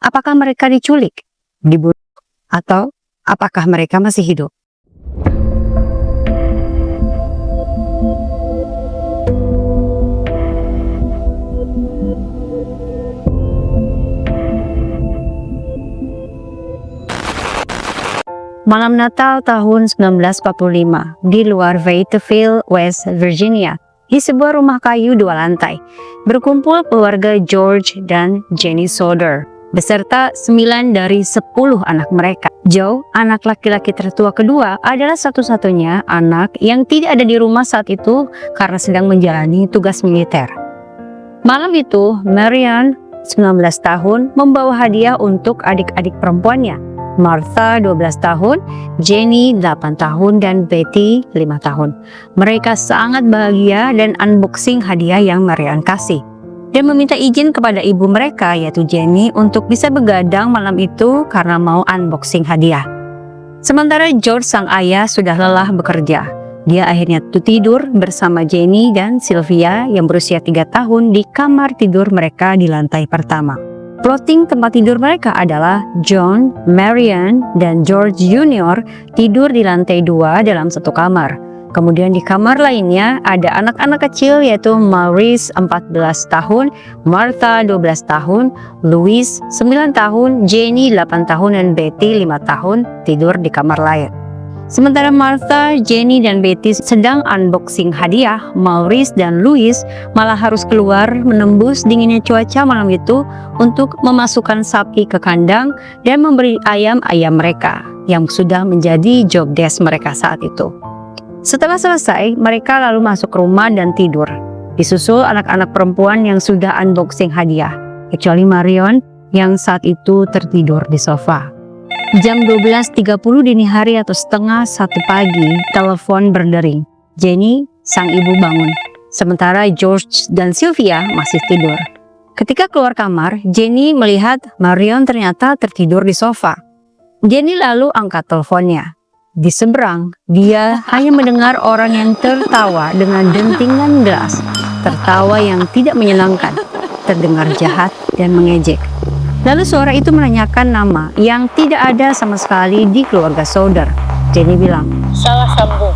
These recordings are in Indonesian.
Apakah mereka diculik, dibunuh, atau apakah mereka masih hidup? Malam Natal tahun 1945 di luar Fayetteville, West Virginia, di sebuah rumah kayu 2 lantai, berkumpul keluarga George dan Jenny Soder, beserta 9 dari 10 anak mereka. Joe, anak laki-laki tertua kedua, adalah satu-satunya anak yang tidak ada di rumah saat itu karena sedang menjalani tugas militer. Malam itu, Marion, 19 tahun, membawa hadiah untuk adik-adik perempuannya. Martha 12 tahun, Jenny 8 tahun, dan Betty 5 tahun. Mereka sangat bahagia dan unboxing hadiah yang Marion kasih, dan meminta izin kepada ibu mereka yaitu Jenny untuk bisa begadang malam itu karena mau unboxing hadiah. Sementara George sang ayah sudah lelah bekerja. Dia akhirnya tidur bersama Jenny dan Sylvia yang berusia 3 tahun di kamar tidur mereka di lantai pertama. Plotting tempat tidur mereka adalah John, Marion, dan George Jr. tidur di lantai 2 dalam satu kamar. Kemudian di kamar lainnya ada anak-anak kecil yaitu Maurice 14 tahun, Martha 12 tahun, Louis 9 tahun, Jenny 8 tahun, dan Betty 5 tahun tidur di kamar lain. Sementara Martha, Jenny, dan Betty sedang unboxing hadiah, Maurice dan Louis malah harus keluar menembus dinginnya cuaca malam itu untuk memasukkan sapi ke kandang dan memberi ayam-ayam mereka yang sudah menjadi job desk mereka saat itu. Setelah selesai, mereka lalu masuk rumah dan tidur, disusul anak-anak perempuan yang sudah unboxing hadiah, kecuali Marion yang saat itu tertidur di sofa. Jam 12.30 dini hari atau setengah 1 pagi, telepon berdering. Jenny, sang ibu, bangun, sementara George dan Sylvia masih tidur. Ketika keluar kamar, Jenny melihat Marion ternyata tertidur di sofa. Jenny lalu angkat teleponnya. Di seberang, dia hanya mendengar orang yang tertawa dengan dentingan gelas, tertawa yang tidak menyenangkan, terdengar jahat dan mengejek. Lalu suara itu menanyakan nama yang tidak ada sama sekali di keluarga Soder. Jenny bilang, "Salah sambung."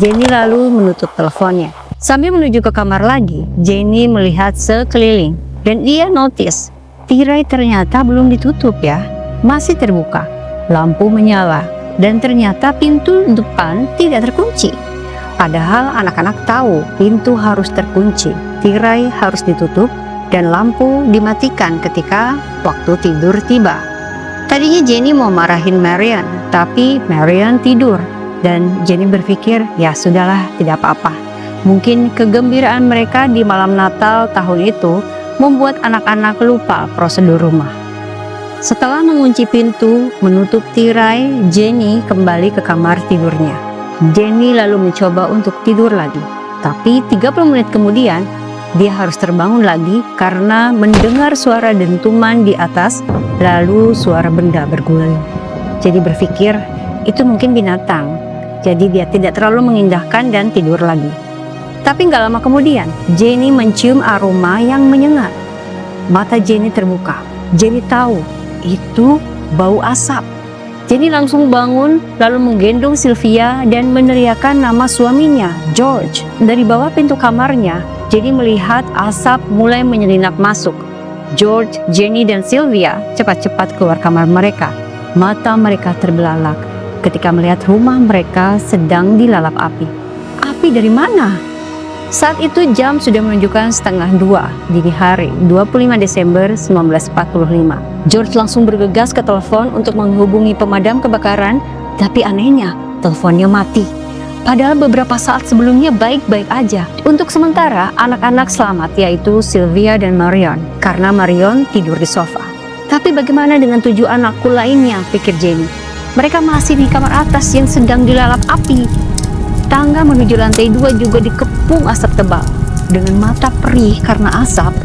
Jenny lalu menutup teleponnya. Sambil menuju ke kamar lagi, Jenny melihat sekeliling dan dia notice tirai ternyata belum ditutup ya, masih terbuka. Lampu menyala dan ternyata pintu depan tidak terkunci. Padahal anak-anak tahu pintu harus terkunci, tirai harus ditutup, dan lampu dimatikan ketika waktu tidur tiba. Tadinya Jenny mau marahin Marion, tapi Marion tidur dan Jenny berpikir ya sudahlah, tidak apa-apa. Mungkin kegembiraan mereka di malam Natal tahun itu membuat anak-anak lupa prosedur rumah. Setelah mengunci pintu, menutup tirai, Jenny kembali ke kamar tidurnya. Jenny lalu mencoba untuk tidur lagi, tapi 30 menit kemudian dia harus terbangun lagi karena mendengar suara dentuman di atas, lalu suara benda berguling. Jadi berpikir itu mungkin binatang, jadi dia tidak terlalu mengindahkan dan tidur lagi. Tapi nggak lama kemudian, Jenny mencium aroma yang menyengat. Mata Jenny terbuka. Jenny tahu itu bau asap. Jenny langsung bangun, lalu menggendong Sylvia dan meneriakkan nama suaminya, George. Dari bawah pintu kamarnya, Jenny melihat asap mulai menyelinap masuk. George, Jenny, dan Sylvia cepat-cepat keluar kamar mereka. Mata mereka terbelalak ketika melihat rumah mereka sedang dilalap api. Api dari mana? Saat itu jam sudah menunjukkan 1:30 dini hari, 25 Desember 1945. George langsung bergegas ke telepon untuk menghubungi pemadam kebakaran, tapi anehnya teleponnya mati. Padahal beberapa saat sebelumnya baik-baik aja. Untuk sementara, anak-anak selamat yaitu Sylvia dan Marion, karena Marion tidur di sofa. Tapi bagaimana dengan 7 anakku lainnya, pikir Jenny. Mereka masih di kamar atas yang sedang dilalap api. Tangga menuju lantai 2 juga dikepung asap tebal. Dengan mata perih karena asap,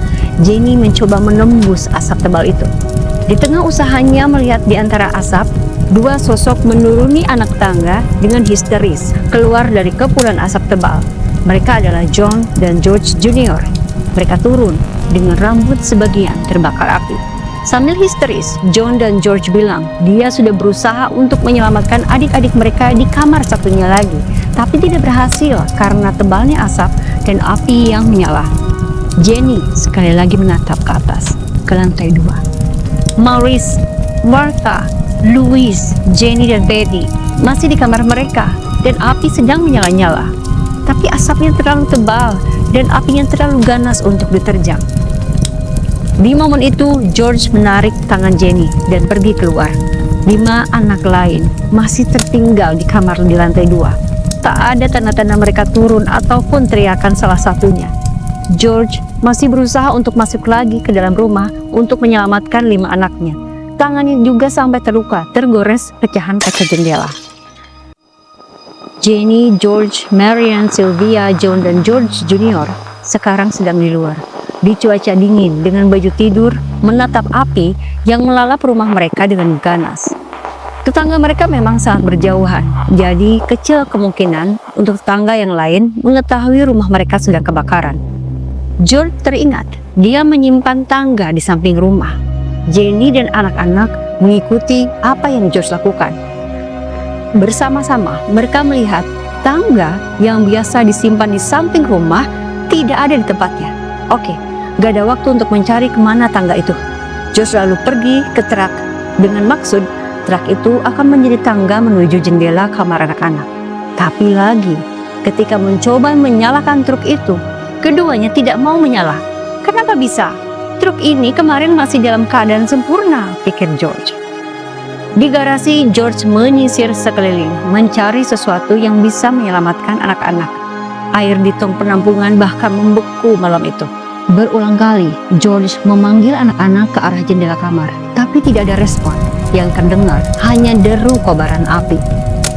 Jenny mencoba menembus asap tebal itu. Di tengah usahanya melihat di antara asap, 2 sosok menuruni anak tangga dengan histeris keluar dari kepulan asap tebal. Mereka adalah John dan George Jr. Mereka turun dengan rambut sebagian terbakar api. Sambil histeris, John dan George bilang dia sudah berusaha untuk menyelamatkan adik-adik mereka di kamar satunya lagi, tapi tidak berhasil karena tebalnya asap dan api yang menyala. Jenny sekali lagi menatap ke atas, ke lantai 2. Maurice, Martha, Louise, Jenny dan Betty masih di kamar mereka dan api sedang menyala-nyala. Tapi asapnya terlalu tebal dan apinya terlalu ganas untuk diterjang. Di momen itu, George menarik tangan Jenny dan pergi keluar. 5 anak lain masih tertinggal di kamar di lantai 2. Tak ada tanda-tanda mereka turun ataupun teriakan salah satunya. George masih berusaha untuk masuk lagi ke dalam rumah untuk menyelamatkan 5 anaknya. Tangannya juga sampai terluka, tergores pecahan kaca jendela. Jenny, George, Marian, Sylvia, John, dan George Jr. sekarang sedang di luar. Di cuaca dingin dengan baju tidur menatap api yang melalap rumah mereka dengan ganas. Tetangga mereka memang sangat berjauhan, jadi kecil kemungkinan untuk tetangga yang lain mengetahui rumah mereka sedang kebakaran. George teringat dia menyimpan tangga di samping rumah. Jenny dan anak-anak mengikuti apa yang George lakukan. Bersama-sama mereka melihat tangga yang biasa disimpan di samping rumah tidak ada di tempatnya. Oke, gak ada waktu untuk mencari kemana tangga itu. George lalu pergi ke truk dengan maksud truk itu akan menjadi tangga menuju jendela kamar anak-anak. Tapi lagi, ketika mencoba menyalakan truk itu, keduanya tidak mau menyala. Kenapa bisa? Truk ini kemarin masih dalam keadaan sempurna, pikir George. Di garasi, George menyisir sekeliling, mencari sesuatu yang bisa menyelamatkan anak-anak. Air di tong penampungan bahkan membeku malam itu. Berulang kali, George memanggil anak-anak ke arah jendela kamar, tapi tidak ada respon. Yang terdengar hanya deru kobaran api.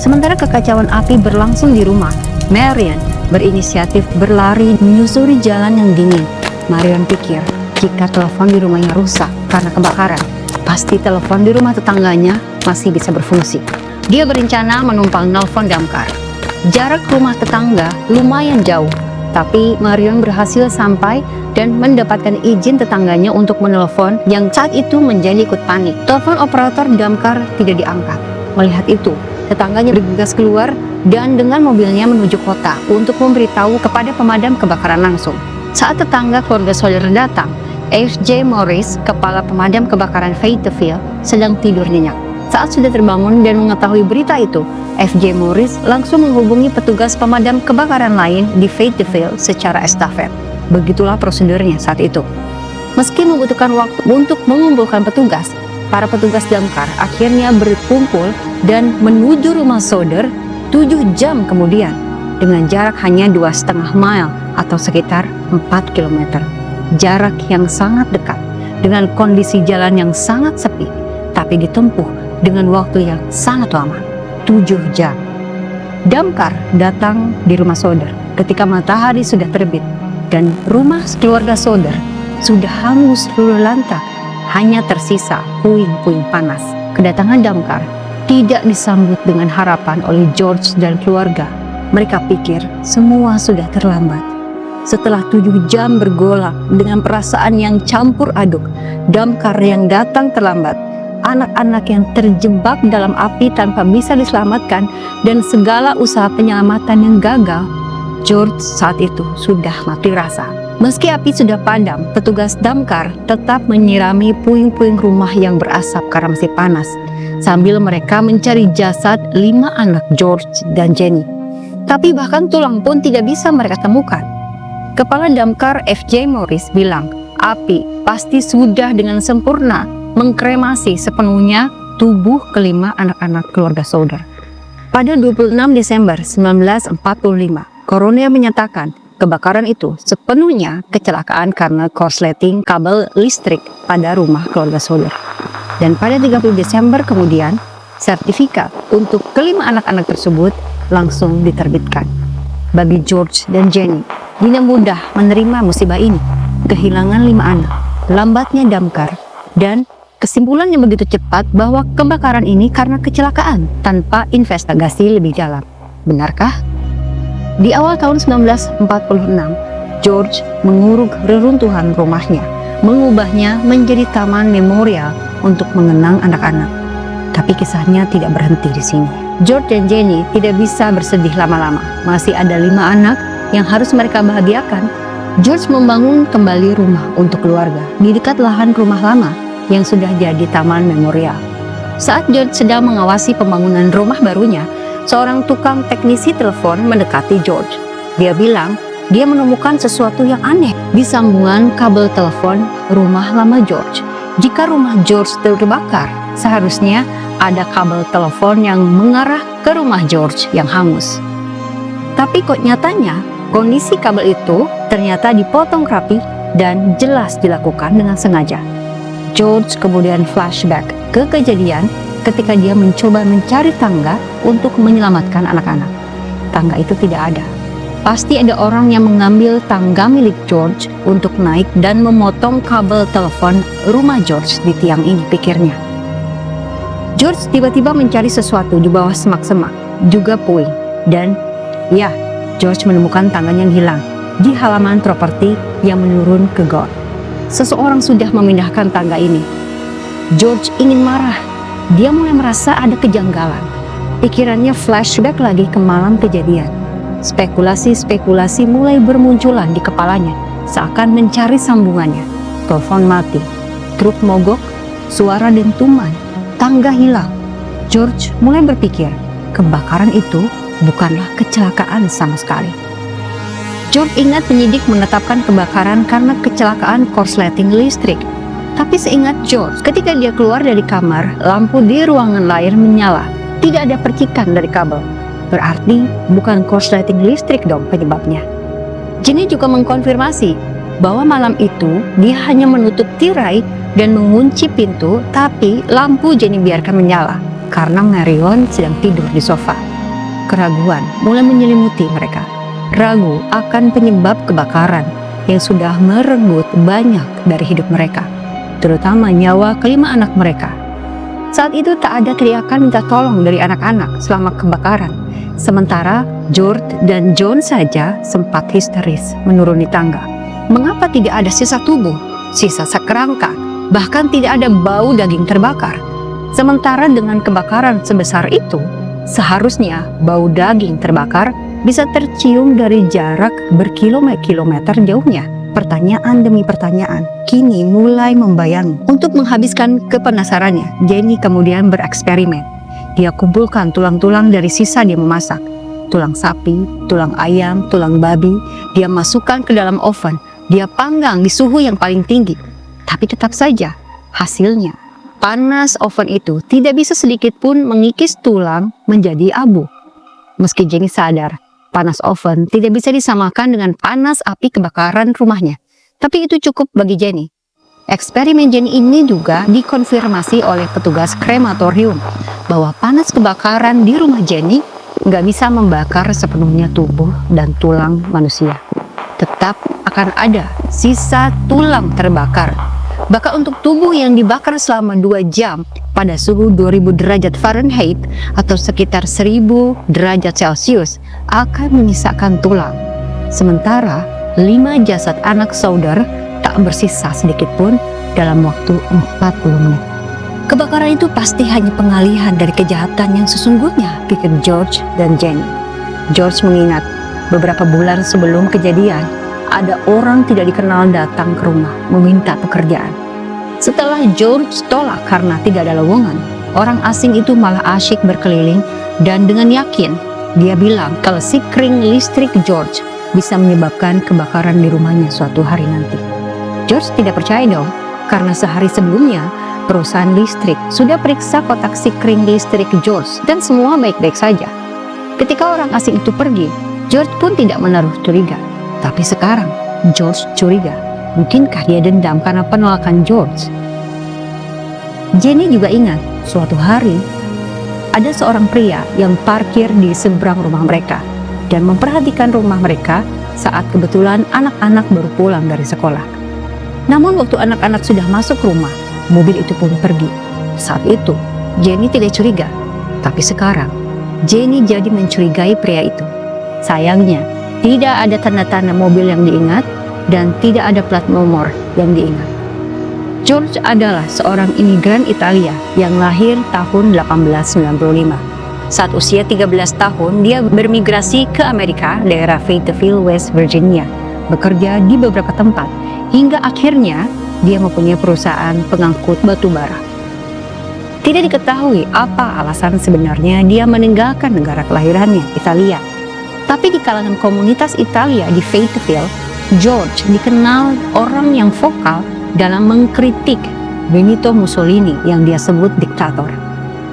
Sementara kekacauan api berlangsung di rumah, Marian berinisiatif berlari menyusuri jalan yang dingin. Marian pikir, jika telepon di rumahnya rusak karena kebakaran, pasti telepon di rumah tetangganya masih bisa berfungsi. Dia berencana menumpang nelpon damkar. Jarak rumah tetangga lumayan jauh, tapi Marion berhasil sampai dan mendapatkan izin tetangganya untuk menelpon yang saat itu menjadi ikut panik. Telepon operator damkar tidak diangkat. Melihat itu, tetangganya bergegas keluar dan dengan mobilnya menuju kota untuk memberitahu kepada pemadam kebakaran langsung. Saat tetangga keluarga Sawyer datang, F.J. Morris, kepala pemadam kebakaran Fayetteville, sedang tidur nyenyak. Saat sudah terbangun dan mengetahui berita itu, F.J. Morris langsung menghubungi petugas pemadam kebakaran lain di Fayetteville secara estafet. Begitulah prosedurnya saat itu. Meski membutuhkan waktu untuk mengumpulkan petugas, para petugas damkar akhirnya berkumpul dan menuju rumah Sawyer 7 jam kemudian dengan jarak hanya 2,5 mile atau sekitar 4 km. Jarak yang sangat dekat dengan kondisi jalan yang sangat sepi, tapi ditempuh dengan waktu yang sangat lama, 7 jam. Damkar datang di rumah Sawyer ketika matahari sudah terbit dan rumah keluarga Sawyer sudah hangus luluh lantak, hanya tersisa puing-puing panas. Kedatangan damkar tidak disambut dengan harapan oleh George dan keluarga. Mereka pikir semua sudah terlambat. Setelah 7 jam bergolak dengan perasaan yang campur aduk, damkar yang datang terlambat, anak-anak yang terjebak dalam api tanpa bisa diselamatkan, dan segala usaha penyelamatan yang gagal, George saat itu sudah mati rasa. Meski api sudah padam, petugas damkar tetap menyirami puing-puing rumah yang berasap karena masih panas, sambil mereka mencari jasad 5 anak George dan Jenny. Tapi bahkan tulang pun tidak bisa mereka temukan. Kepala damkar F.J. Morris bilang, api pasti sudah dengan sempurna mengkremasi sepenuhnya tubuh kelima anak-anak keluarga Sawyer. Pada 26 Desember 1945, Coroner menyatakan kebakaran itu sepenuhnya kecelakaan karena korsleting kabel listrik pada rumah keluarga Sawyer. Dan pada 30 Desember kemudian, sertifikat untuk kelima anak-anak tersebut langsung diterbitkan. Bagi George dan Jenny, tidak mudah menerima musibah ini. Kehilangan 5 anak, lambatnya damkar, dan kesimpulan yang begitu cepat bahwa kebakaran ini karena kecelakaan tanpa investigasi lebih dalam. Benarkah? Di awal tahun 1946, George menguruk reruntuhan rumahnya mengubahnya menjadi taman memorial untuk mengenang anak-anak. Tapi kisahnya tidak berhenti di sini. George dan Jenny tidak bisa bersedih lama-lama. Masih ada 5 anak yang harus mereka bahagiakan. George membangun kembali rumah untuk keluarga di dekat lahan rumah lama yang sudah jadi taman memorial. Saat George sedang mengawasi pembangunan rumah barunya, seorang tukang teknisi telepon mendekati George. Dia bilang dia menemukan sesuatu yang aneh di sambungan kabel telepon rumah lama George. Jika rumah George terbakar, seharusnya ada kabel telepon yang mengarah ke rumah George yang hangus. Tapi kok nyatanya, kondisi kabel itu ternyata dipotong rapi dan jelas dilakukan dengan sengaja. George kemudian flashback ke kejadian ketika dia mencoba mencari tangga untuk menyelamatkan anak-anak. Tangga itu tidak ada. Pasti ada orang yang mengambil tangga milik George untuk naik dan memotong kabel telepon rumah George di tiang ini, pikirnya. George tiba-tiba mencari sesuatu di bawah semak-semak, juga puing. Dan ya, George menemukan tangannya yang hilang di halaman properti yang menurun ke got. Seseorang sudah memindahkan tangga ini. George ingin marah. Dia mulai merasa ada kejanggalan. Pikirannya flashback lagi ke malam kejadian. Spekulasi-spekulasi mulai bermunculan di kepalanya, seakan mencari sambungannya. Telepon mati, truk mogok, suara dentuman, tangga hilang. George mulai berpikir, kebakaran itu bukanlah kecelakaan sama sekali. George ingat penyidik menetapkan kebakaran karena kecelakaan korsleting listrik. Tapi seingat George, ketika dia keluar dari kamar, lampu di ruangan lain menyala. Tidak ada percikan dari kabel. Berarti bukan korsleting listrik dong penyebabnya. Jenny juga mengkonfirmasi bahwa malam itu dia hanya menutup tirai dan mengunci pintu, tapi lampu Jenny biarkan menyala karena Marion sedang tidur di sofa. Keraguan mulai menyelimuti mereka. Ragu akan penyebab kebakaran yang sudah merenggut banyak dari hidup mereka, terutama nyawa kelima anak mereka. Saat itu tak ada teriakan minta tolong dari anak-anak selama kebakaran. Sementara George dan John saja sempat histeris menuruni tangga. Mengapa tidak ada sisa tubuh, sisa sekerangka, bahkan tidak ada bau daging terbakar? Sementara dengan kebakaran sebesar itu, seharusnya bau daging terbakar bisa tercium dari jarak berkilometer-kilometer jauhnya. Pertanyaan demi pertanyaan kini mulai membayang. Untuk menghabiskan kepenasarannya, Jenny kemudian bereksperimen. Dia kumpulkan tulang-tulang dari sisa dia memasak. Tulang sapi, tulang ayam, tulang babi. Dia masukkan ke dalam oven. Dia panggang di suhu yang paling tinggi. Tapi tetap saja, hasilnya, panas oven itu tidak bisa sedikit pun mengikis tulang menjadi abu. Meski Jenny sadar, panas oven tidak bisa disamakan dengan panas api kebakaran rumahnya. Tapi itu cukup bagi Jenny. Eksperimen Jenny ini juga dikonfirmasi oleh petugas krematorium bahwa panas kebakaran di rumah Jenny nggak bisa membakar sepenuhnya tubuh dan tulang manusia. Tetap akan ada sisa tulang terbakar. Bahkan untuk tubuh yang dibakar selama 2 jam pada suhu 2000 derajat Fahrenheit atau sekitar 1000 derajat Celcius akan menyisakan tulang. Sementara 5 jasad anak saudara tak bersisa sedikit pun dalam waktu 40 menit. Kebakaran itu pasti hanya pengalihan dari kejahatan yang sesungguhnya, pikir George dan Jenny. George mengingat beberapa bulan sebelum kejadian, ada orang tidak dikenal datang ke rumah meminta pekerjaan. Setelah George tolak karena tidak ada lowongan, orang asing itu malah asyik berkeliling dan dengan yakin dia bilang kalau si kring listrik George bisa menyebabkan kebakaran di rumahnya suatu hari nanti. George tidak percaya dong, karena sehari sebelumnya perusahaan listrik sudah periksa kotak si kring listrik George dan semua baik-baik saja. Ketika orang asing itu pergi, George pun tidak menaruh curiga. Tapi sekarang George curiga. Mungkinkah dia dendam karena penolakan George? Jenny juga ingat suatu hari ada seorang pria yang parkir di seberang rumah mereka dan memperhatikan rumah mereka saat kebetulan anak-anak baru pulang dari sekolah. Namun waktu anak-anak sudah masuk rumah, mobil itu pun pergi. Saat itu Jenny tidak curiga, tapi sekarang Jenny jadi mencurigai pria itu. Sayangnya tidak ada tanda-tanda mobil yang diingat dan tidak ada plat nomor yang diingat. George adalah seorang imigran Italia yang lahir tahun 1895. Saat usia 13 tahun, dia bermigrasi ke Amerika, daerah Fayetteville, West Virginia, bekerja di beberapa tempat, hingga akhirnya dia mempunyai perusahaan pengangkut batu bara. Tidak diketahui apa alasan sebenarnya dia meninggalkan negara kelahirannya, Italia. Tapi di kalangan komunitas Italia di Fayetteville, George dikenal orang yang vokal dalam mengkritik Benito Mussolini yang dia sebut diktator.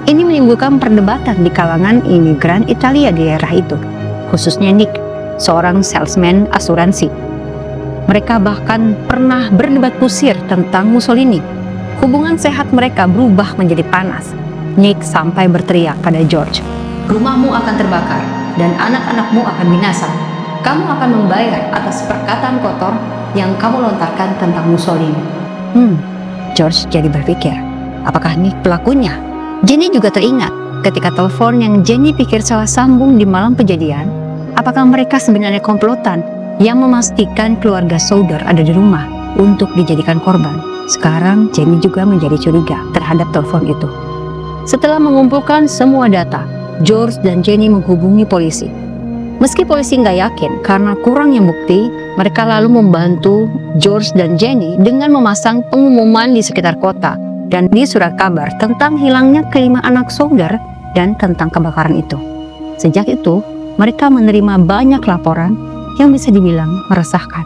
Ini menimbulkan perdebatan di kalangan imigran Italia di daerah itu, khususnya Nick, seorang salesman asuransi. Mereka bahkan pernah berdebat kusir tentang Mussolini. Hubungan sehat mereka berubah menjadi panas. Nick sampai berteriak pada George, "Rumahmu akan terbakar dan anak-anakmu akan binasa. Kamu akan membayar atas perkataan kotor yang kamu lontarkan tentang Mussolini." George jadi berpikir, apakah Nick pelakunya? Jenny juga teringat ketika telepon yang Jenny pikir salah sambung di malam kejadian. Apakah mereka sebenarnya komplotan yang memastikan keluarga Soder ada di rumah untuk dijadikan korban? Sekarang Jenny juga menjadi curiga terhadap telepon itu. Setelah mengumpulkan semua data, George dan Jenny menghubungi polisi. Meski polisi nggak yakin karena kurangnya bukti, mereka lalu membantu George dan Jenny dengan memasang pengumuman di sekitar kota dan di surat kabar tentang hilangnya kelima anak Soder dan tentang kebakaran itu. Sejak itu, mereka menerima banyak laporan yang bisa dibilang meresahkan.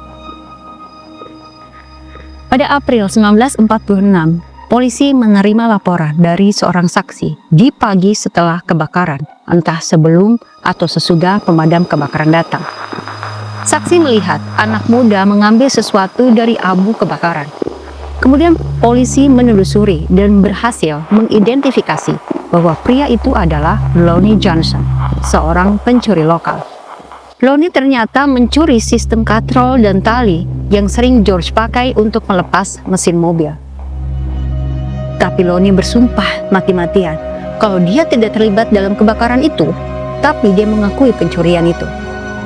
Pada April 1946, polisi menerima laporan dari seorang saksi di pagi setelah kebakaran, entah sebelum atau sesudah pemadam kebakaran datang. Saksi melihat anak muda mengambil sesuatu dari abu kebakaran. Kemudian polisi menelusuri dan berhasil mengidentifikasi bahwa pria itu adalah Lonnie Johnson, seorang pencuri lokal. Lonnie ternyata mencuri sistem katrol dan tali yang sering George pakai untuk melepas mesin mobil. Tapi Lonnie bersumpah mati-matian kalau dia tidak terlibat dalam kebakaran itu, tapi dia mengakui pencurian itu.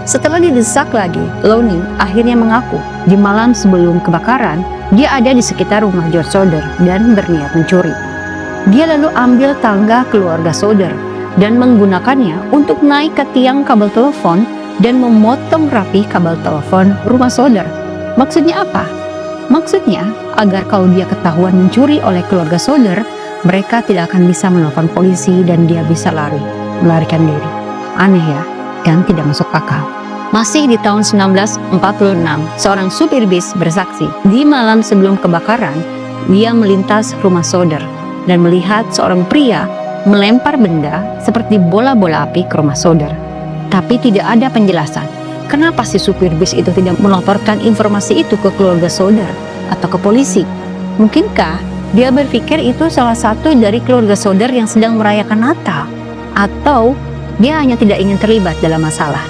Setelah didesak lagi, Lonnie akhirnya mengaku di malam sebelum kebakaran, dia ada di sekitar rumah George Soder dan berniat mencuri. Dia lalu ambil tangga keluarga Soder dan menggunakannya untuk naik ke tiang kabel telepon dan memotong rapi kabel telepon rumah Soder. Maksudnya apa? Maksudnya, agar kalau dia ketahuan mencuri oleh keluarga Soder, mereka tidak akan bisa menelpon polisi dan dia bisa melarikan diri. Aneh ya, dan tidak masuk akal. Masih di tahun 1946, seorang supir bis bersaksi, di malam sebelum kebakaran, dia melintas rumah Soder dan melihat seorang pria melempar benda seperti bola-bola api ke rumah Soder. Tapi tidak ada penjelasan. Kenapa si supir bis itu tidak melaporkan informasi itu ke keluarga Soder atau ke polisi? Mungkinkah dia berpikir itu salah satu dari keluarga Soder yang sedang merayakan Natal? Atau dia hanya tidak ingin terlibat dalam masalah?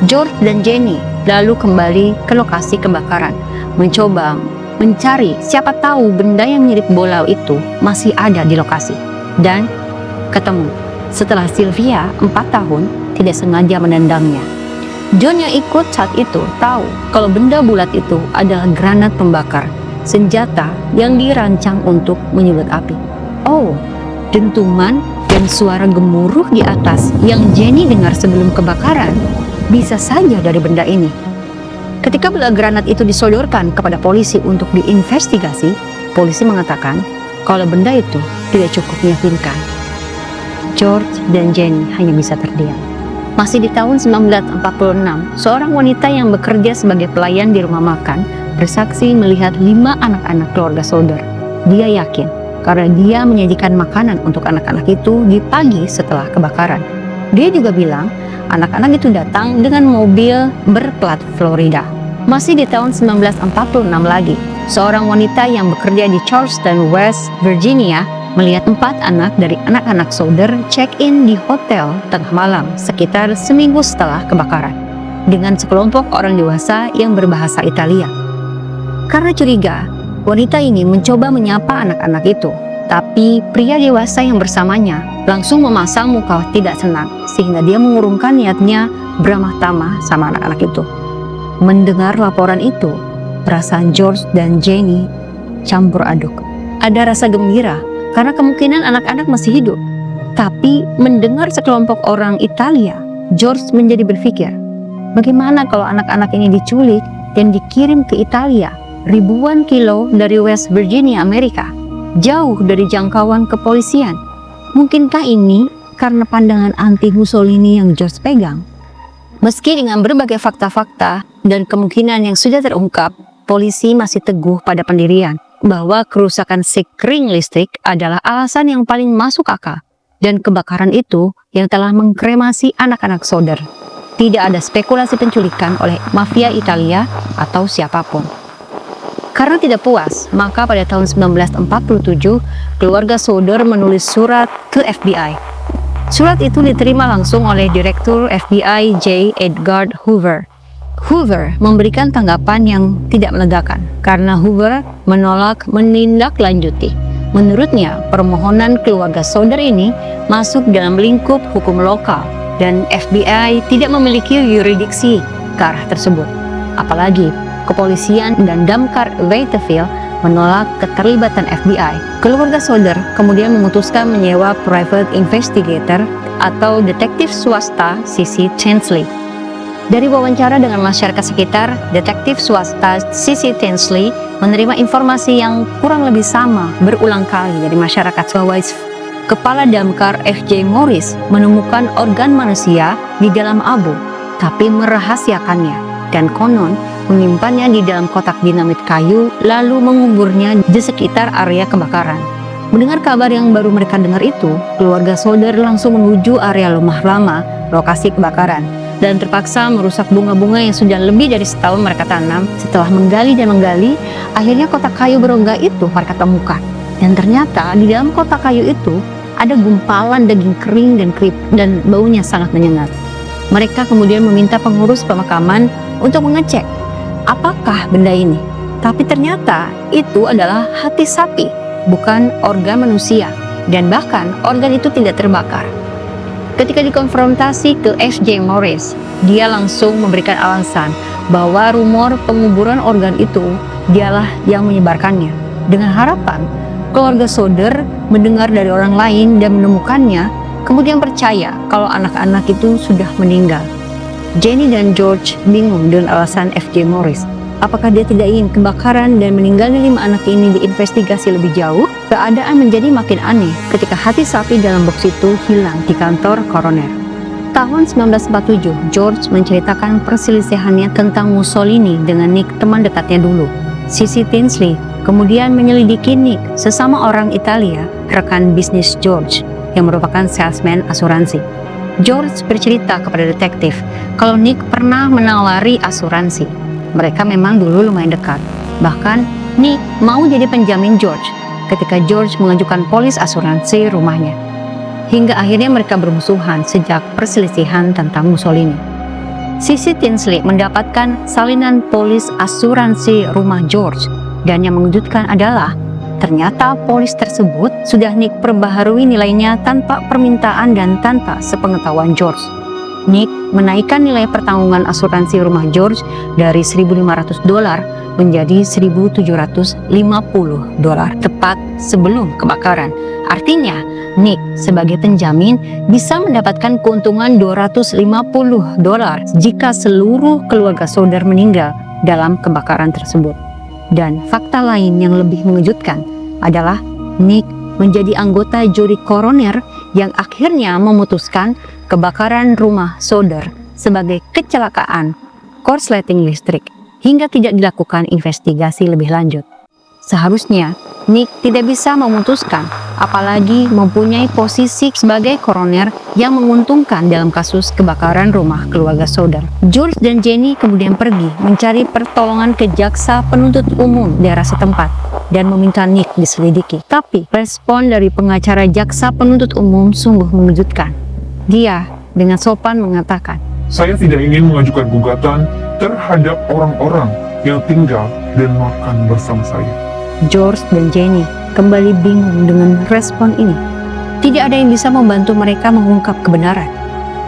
George dan Jenny lalu kembali ke lokasi kebakaran, mencoba mencari siapa tahu benda yang mirip bola itu masih ada di lokasi. Dan ketemu setelah Sylvia 4 tahun tidak sengaja menendangnya. John yang ikut saat itu tahu kalau benda bulat itu adalah granat pembakar, senjata yang dirancang untuk menyulut api. Oh, dentuman dan suara gemuruh di atas yang Jenny dengar sebelum kebakaran bisa saja dari benda ini. Ketika benda granat itu disodorkan kepada polisi untuk diinvestigasi, polisi mengatakan kalau benda itu tidak cukup meyakinkan. George dan Jenny hanya bisa terdiam. Masih di tahun 1946, seorang wanita yang bekerja sebagai pelayan di rumah makan bersaksi melihat 5 anak-anak keluarga Soder. Dia yakin karena dia menyajikan makanan untuk anak-anak itu di pagi setelah kebakaran. Dia juga bilang anak-anak itu datang dengan mobil berplat Florida. Masih di tahun 1946 lagi, seorang wanita yang bekerja di Charleston, West Virginia melihat 4 anak dari anak-anak Soder check-in di hotel tengah malam sekitar seminggu setelah kebakaran dengan sekelompok orang dewasa yang berbahasa Italia. Karena curiga, wanita ini mencoba menyapa anak-anak itu, tapi pria dewasa yang bersamanya langsung memasang muka tidak senang sehingga dia mengurungkan niatnya beramah tamah sama anak-anak itu. Mendengar laporan itu, perasaan George dan Jenny campur aduk. Ada rasa gembira karena kemungkinan anak-anak masih hidup. Tapi mendengar sekelompok orang Italia, George menjadi berpikir, bagaimana kalau anak-anak ini diculik dan dikirim ke Italia, ribuan kilo dari West Virginia, Amerika, jauh dari jangkauan kepolisian. Mungkinkah ini karena pandangan anti Mussolini yang George pegang? Meski dengan berbagai fakta-fakta dan kemungkinan yang sudah terungkap, polisi masih teguh pada pendirian bahwa kerusakan sekring listrik adalah alasan yang paling masuk akal, dan kebakaran itu yang telah mengkremasi anak-anak Soder. Tidak ada spekulasi penculikan oleh mafia Italia atau siapapun. Karena tidak puas, maka pada tahun 1947, keluarga Soder menulis surat ke FBI. Surat itu diterima langsung oleh Direktur FBI J. Edgar Hoover. Hoover memberikan tanggapan yang tidak melegakan karena Hoover menolak menindaklanjuti. Menurutnya, permohonan keluarga Soder ini masuk dalam lingkup hukum lokal dan FBI tidak memiliki yurisdiksi ke arah tersebut. Apalagi, kepolisian dan Damkar Waterville menolak keterlibatan FBI. Keluarga Soder kemudian memutuskan menyewa private investigator atau detektif swasta C.C. Tinsley. Dari wawancara dengan masyarakat sekitar, detektif swasta C.C. Tinsley menerima informasi yang kurang lebih sama berulang kali dari masyarakat Swansea. Kepala Damkar F.J. Morris menemukan organ manusia di dalam abu, tapi merahasiakannya dan konon menyimpannya di dalam kotak dinamit kayu lalu menguburnya di sekitar area kebakaran. Mendengar kabar yang baru mereka dengar itu, keluarga Soder langsung menuju area rumah lama lokasi kebakaran dan terpaksa merusak bunga-bunga yang sudah lebih dari setahun mereka tanam. Setelah menggali dan menggali, akhirnya kotak kayu berongga itu mereka temukan. Dan ternyata di dalam kotak kayu itu ada gumpalan daging kering dan baunya sangat menyengat. Mereka kemudian meminta pengurus pemakaman untuk mengecek apakah benda ini. Tapi ternyata itu adalah hati sapi, bukan organ manusia. Dan bahkan organ itu tidak terbakar. Ketika dikonfrontasi ke F.J. Morris, dia langsung memberikan alasan bahwa rumor penguburan organ itu dialah yang menyebarkannya. Dengan harapan keluarga Soder mendengar dari orang lain dan menemukannya, kemudian percaya kalau anak-anak itu sudah meninggal. Jenny dan George bingung dengan alasan F.J. Morris. Apakah dia tidak ingin kebakaran dan meninggalnya 5 anak ini diinvestigasi lebih jauh? Keadaan menjadi makin aneh ketika hati sapi dalam box itu hilang di kantor koroner. Tahun 1947, George menceritakan perselisihannya tentang Mussolini dengan Nick, teman dekatnya dulu. C.C. Tinsley kemudian menyelidiki Nick, sesama orang Italia, rekan bisnis George, yang merupakan salesman asuransi. George bercerita kepada detektif kalau Nick pernah menawari asuransi. Mereka memang dulu lumayan dekat. Bahkan Nick mau jadi penjamin George ketika George mengajukan polis asuransi rumahnya. Hingga akhirnya mereka bermusuhan sejak perselisihan tentang Mussolini. C.C. Tinsley mendapatkan salinan polis asuransi rumah George, dan yang mengejutkan adalah ternyata polis tersebut sudah Nick perbaharui nilainya tanpa permintaan dan tanpa sepengetahuan George. Nick menaikkan nilai pertanggungan asuransi rumah George dari $1.500 menjadi $1.750 tepat sebelum kebakaran. Artinya, Nick sebagai penjamin bisa mendapatkan keuntungan $250 jika seluruh keluarga Soder meninggal dalam kebakaran tersebut. Dan fakta lain yang lebih mengejutkan adalah Nick menjadi anggota juri koroner yang akhirnya memutuskan kebakaran rumah Soder sebagai kecelakaan korsleting listrik hingga tidak dilakukan investigasi lebih lanjut. Seharusnya Nick tidak bisa memutuskan, apalagi mempunyai posisi sebagai koroner yang menguntungkan dalam kasus kebakaran rumah keluarga Soder. George dan Jenny kemudian pergi mencari pertolongan ke jaksa penuntut umum daerah setempat dan meminta Nick diselidiki. Tapi respon dari pengacara jaksa penuntut umum sungguh mengejutkan. Dia dengan sopan mengatakan, "Saya tidak ingin mengajukan gugatan terhadap orang-orang yang tinggal dan makan bersama saya." George dan Jenny kembali bingung dengan respon ini. Tidak ada yang bisa membantu mereka mengungkap kebenaran.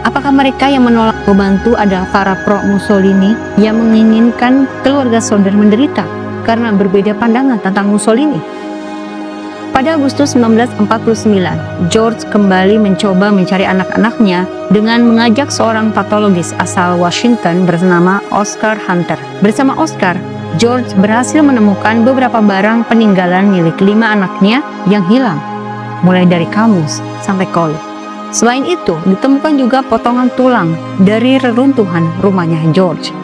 Apakah mereka yang menolak membantu adalah para pro Mussolini yang menginginkan keluarga Soder menderita? karena berbeda pandangan tentang Mussolini. Pada Agustus 1949, George kembali mencoba mencari anak-anaknya dengan mengajak seorang patologis asal Washington bernama Oscar Hunter. Bersama Oscar, George berhasil menemukan beberapa barang peninggalan milik 5 anaknya yang hilang, mulai dari kamus sampai koli. Selain itu, ditemukan juga potongan tulang dari reruntuhan rumahnya George.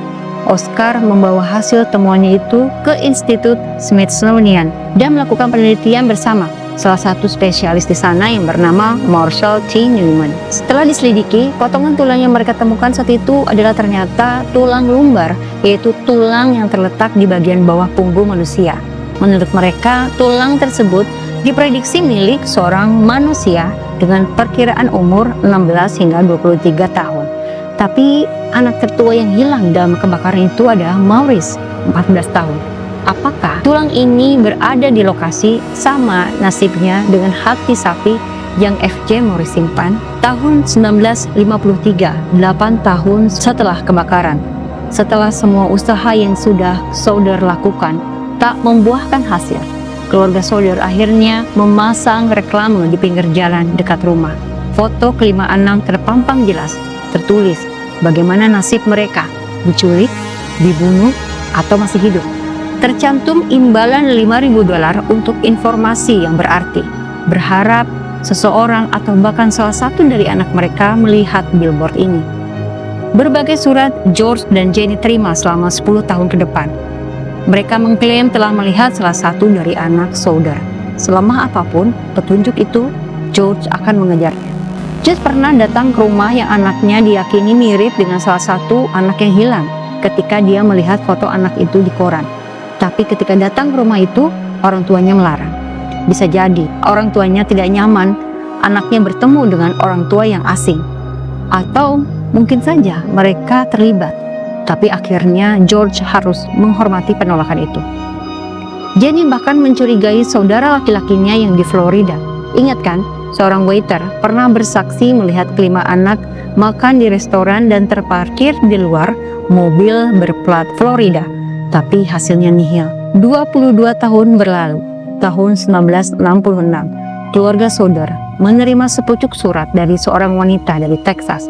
Oscar membawa hasil temuannya itu ke Institut Smithsonian dan melakukan penelitian bersama salah satu spesialis di sana yang bernama Marshall T. Newman. Setelah diselidiki, potongan tulang yang mereka temukan saat itu adalah ternyata tulang lumbar, yaitu tulang yang terletak di bagian bawah punggung manusia. Menurut mereka, tulang tersebut diprediksi milik seorang manusia dengan perkiraan umur 16 hingga 23 tahun. Tapi anak tertua yang hilang dalam kebakaran itu adalah Maurice, 14 tahun. Apakah tulang ini berada di lokasi sama nasibnya dengan hati sapi yang FJ Maurice simpan? Tahun 1953, 8 tahun setelah kebakaran. Setelah semua usaha yang sudah Soder lakukan tak membuahkan hasil, keluarga Soder akhirnya memasang reklame di pinggir jalan dekat rumah. Foto kelima anak terpampang jelas, tertulis bagaimana nasib mereka, diculik, dibunuh, atau masih hidup. Tercantum imbalan $5.000 untuk informasi yang berarti, berharap seseorang atau bahkan salah satu dari anak mereka melihat billboard ini. Berbagai surat George dan Jenny terima selama 10 tahun ke depan. Mereka mengklaim telah melihat salah satu dari anak Soder. Selama apapun petunjuk itu, George akan mengejarnya. George pernah datang ke rumah yang anaknya diyakini mirip dengan salah satu anak yang hilang ketika dia melihat foto anak itu di koran. Tapi ketika datang ke rumah itu, orang tuanya melarang. Bisa jadi orang tuanya tidak nyaman anaknya bertemu dengan orang tua yang asing. Atau mungkin saja mereka terlibat. Tapi akhirnya George harus menghormati penolakan itu. Jenny bahkan mencurigai saudara laki-lakinya yang di Florida. Ingat kan? Seorang waiter pernah bersaksi melihat kelima anak makan di restoran dan terparkir di luar mobil berplat Florida, tapi hasilnya nihil. 22 tahun berlalu, tahun 1966, keluarga Soder menerima sepucuk surat dari seorang wanita dari Texas.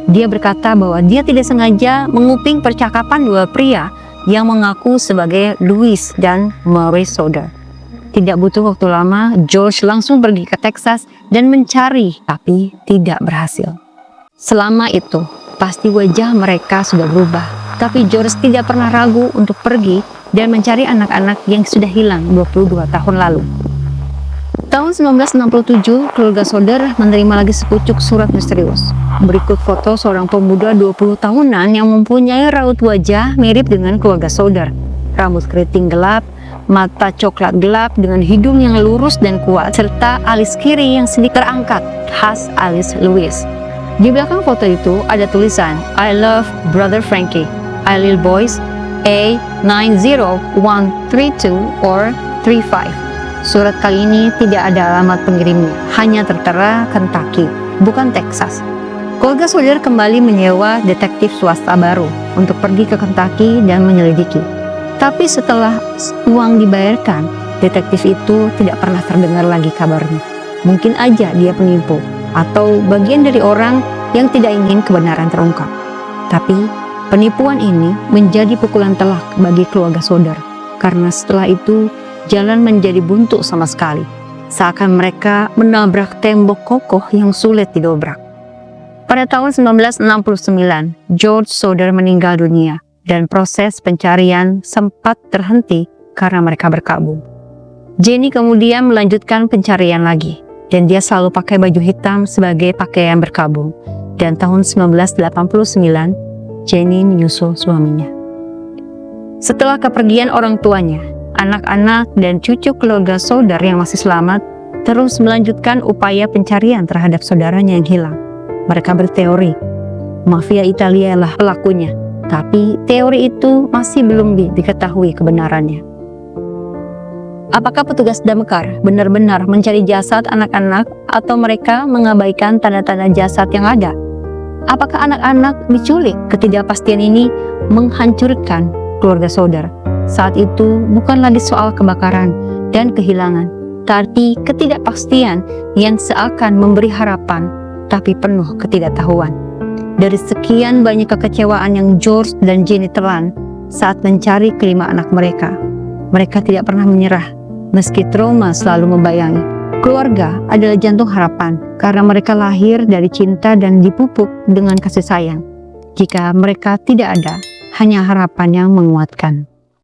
Dia berkata bahwa dia tidak sengaja menguping percakapan dua pria yang mengaku sebagai Louis dan Maurice Soder. Tidak butuh waktu lama, George langsung pergi ke Texas dan mencari, tapi tidak berhasil. Selama itu, pasti wajah mereka sudah berubah. Tapi George tidak pernah ragu untuk pergi dan mencari anak-anak yang sudah hilang 22 tahun lalu. Tahun 1967, keluarga Soder menerima lagi sepucuk surat misterius. Berikut foto seorang pemuda 20 tahunan yang mempunyai raut wajah mirip dengan keluarga Soder. Rambut keriting gelap, mata coklat gelap dengan hidung yang lurus dan kuat, serta alis kiri yang sedikit terangkat, khas alis Louis. Di belakang foto itu ada tulisan, I love brother Frankie, I little boys, A90132 or 35. Surat kali ini tidak ada alamat pengirimnya, hanya tertera Kentucky, bukan Texas. Keluarga Soder kembali menyewa detektif swasta baru untuk pergi ke Kentucky dan menyelidiki. Tapi setelah uang dibayarkan, detektif itu tidak pernah terdengar lagi kabarnya. Mungkin aja dia penipu atau bagian dari orang yang tidak ingin kebenaran terungkap. Tapi penipuan ini menjadi pukulan telak bagi keluarga Soder, karena setelah itu jalan menjadi buntu sama sekali. Seakan mereka menabrak tembok kokoh yang sulit didobrak. Pada tahun 1969, George Soder meninggal dunia. Dan proses pencarian sempat terhenti karena mereka berkabung. Jenny kemudian melanjutkan pencarian lagi, dan dia selalu pakai baju hitam sebagai pakaian berkabung. Dan tahun 1989, Jenny menyusul suaminya. Setelah kepergian orang tuanya, anak-anak dan cucu keluarga Soder yang masih selamat terus melanjutkan upaya pencarian terhadap saudaranya yang hilang. Mereka berteori, mafia Italia lah pelakunya. Tapi teori itu masih belum diketahui kebenarannya. Apakah petugas damkar benar-benar mencari jasad anak-anak atau mereka mengabaikan tanda-tanda jasad yang ada? Apakah anak-anak diculik? Ketidakpastian ini menghancurkan keluarga Soder. Saat itu bukan lagi soal kebakaran dan kehilangan, tapi ketidakpastian yang seakan memberi harapan, tapi penuh ketidaktahuan. Dari sekian banyak kekecewaan yang George dan Jenny telan saat mencari kelima anak mereka, mereka tidak pernah menyerah, meski trauma selalu membayangi. Keluarga adalah jantung harapan karena mereka lahir dari cinta dan dipupuk dengan kasih sayang. Jika mereka tidak ada, hanya harapan yang menguatkan.